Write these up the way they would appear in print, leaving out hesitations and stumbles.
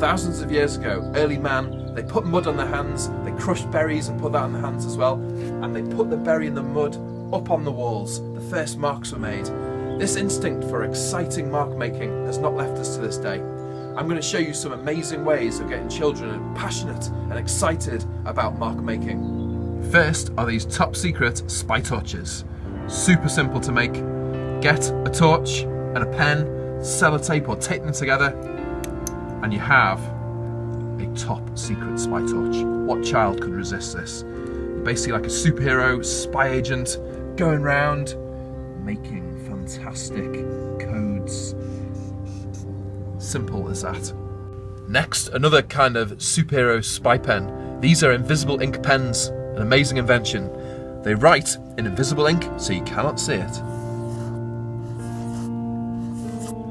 thousands of years ago, early man, they put mud on their hands, they crushed berries and put that on their hands as well, and they put the berry in the mud up on the walls. The first marks were made. This instinct for exciting mark making has not left us to this day. I'm going to show you some amazing ways of getting children passionate and excited about mark making. First are these top secret spy torches. Super simple to make. Get a torch and a pen, sellotape or tape them together, and you have a top secret spy torch. What child could resist this? You're basically like a superhero, spy agent, going around making fantastic codes. Simple as that. Next, another kind of superhero spy pen. These are invisible ink pens, an amazing invention. They write in invisible ink so you cannot see it.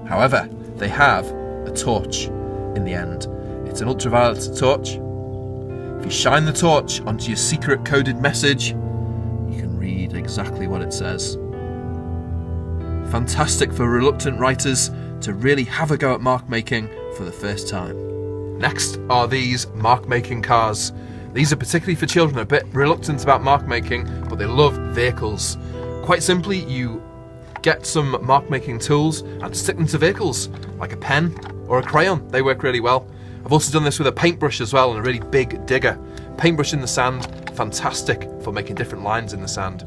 However, they have a torch in the end. It's an ultraviolet torch. If you shine the torch onto your secret coded message, you can read exactly what it says. Fantastic for reluctant writers to really have a go at mark making for the first time. Next are these mark making cars. These are particularly for children a bit reluctant about mark making, but they love vehicles. Quite simply, you get some mark making tools and stick them to vehicles, like a pen or a crayon. They work really well. I've also done this with a paintbrush as well and a really big digger. Paintbrush in the sand, fantastic for making different lines in the sand.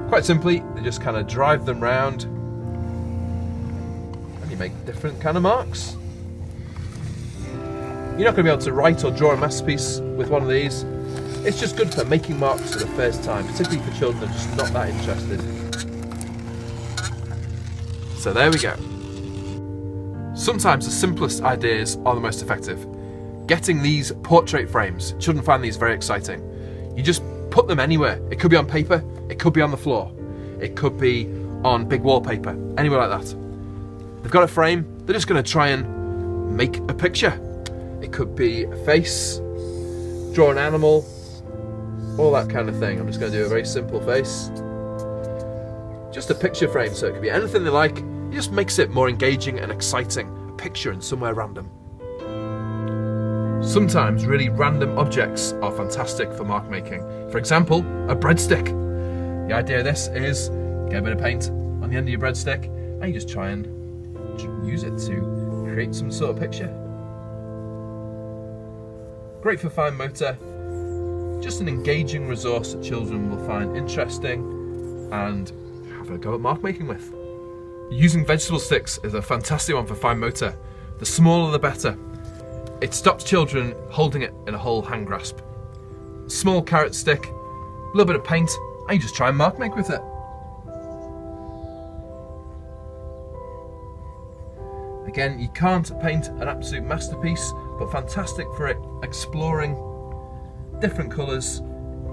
Quite simply, they just kind of drive them round and you make different kind of marks. You're not going to be able to write or draw a masterpiece with one of these. It's just good for making marks for the first time, particularly for children that are just not that interested. So there we go. Sometimes the simplest ideas are the most effective. Getting these portrait frames, children find these very exciting. You just put them anywhere. It could be on paper, it could be on the floor, it could be on big wallpaper, anywhere like that. They've got a frame, they're just going to try and make a picture. It could be a face, draw an animal, all that kind of thing. I'm just going to do a very simple face. Just a picture frame, so it could be anything they like. It just makes it more engaging and exciting. A picture in somewhere random. Sometimes really random objects are fantastic for mark making. For example, a breadstick. The idea of this is get a bit of paint on the end of your breadstick and you just try and use it to create some sort of picture. Great for fine motor. Just an engaging resource that children will find interesting and have a go at mark making with. Using vegetable sticks is a fantastic one for fine motor. The smaller the better. It stops children holding it in a whole hand grasp. Small carrot stick, a little bit of paint, and you just try and mark make with it. Again, you can't paint an absolute masterpiece, but fantastic for it exploring different colours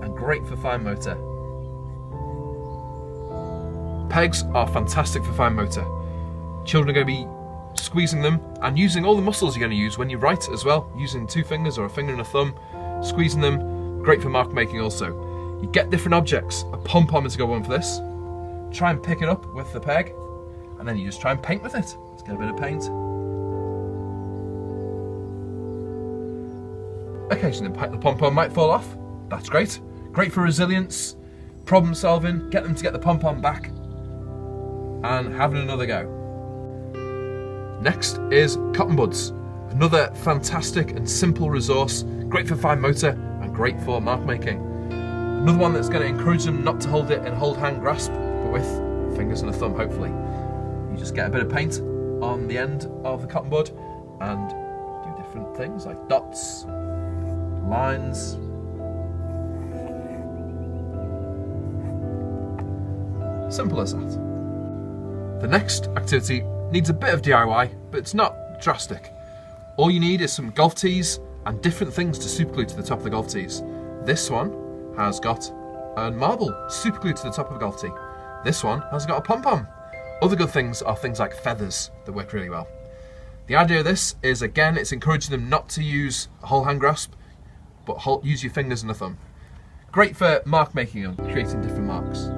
and great for fine motor. Pegs are fantastic for fine motor. Children are going to be squeezing them and using all the muscles you're going to use when you write as well, using 2 fingers or a finger and a thumb, squeezing them, great for mark making also. You get different objects. A pom-pom is a good one for this. Try and pick it up with the peg and then you just try and paint with it. Let's get a bit of paint. Occasionally the pom-pom might fall off. That's great. Great for resilience, problem solving, get them to get the pom-pom back and having another go. Next is cotton buds. Another fantastic and simple resource, great for fine motor and great for mark making. Another one that's going to encourage them not to hold it in hold hand grasp, but with fingers and a thumb hopefully. You just get a bit of paint on the end of the cotton bud and do different things like dots, lines. Simple as that. The next activity needs a bit of DIY, but it's not drastic. All you need is some golf tees and different things to superglue to the top of the golf tees. This one has got a marble superglued to the top of a golf tee. This one has got a pom-pom. Other good things are things like feathers that work really well. The idea of this is, again, it's encouraging them not to use a whole hand grasp, but use your fingers and a thumb. Great for mark making and creating different marks.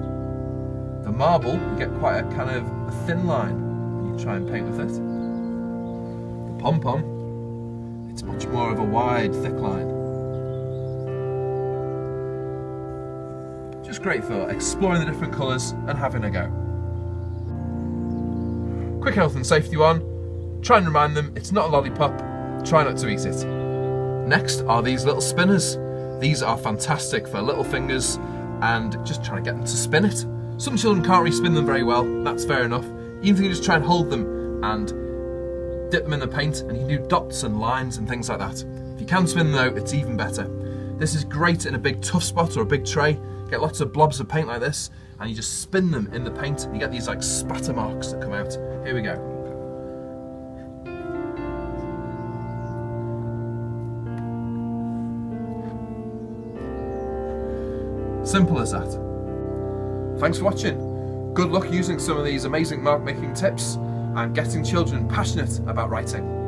The marble, you get quite a kind of a thin line when you try and paint with it. The pom-pom It's much more of a wide, thick line. Just great for exploring the different colours and having a go. Quick health and safety one. Try and remind them it's not a lollipop. Try not to eat it. Next are these little spinners. These are fantastic for little fingers and just trying to get them to spin it. Some children can't really spin them very well, that's fair enough. Even if you just try and hold them and dip them in the paint, and you can do dots and lines and things like that. If you can spin them though, it's even better. This is great in a big tough spot or a big tray. Get lots of blobs of paint like this and you just spin them in the paint and you get these like spatter marks that come out. Here we go. Simple as that. Thanks for watching. Good luck using some of these amazing mark making tips and getting children passionate about writing.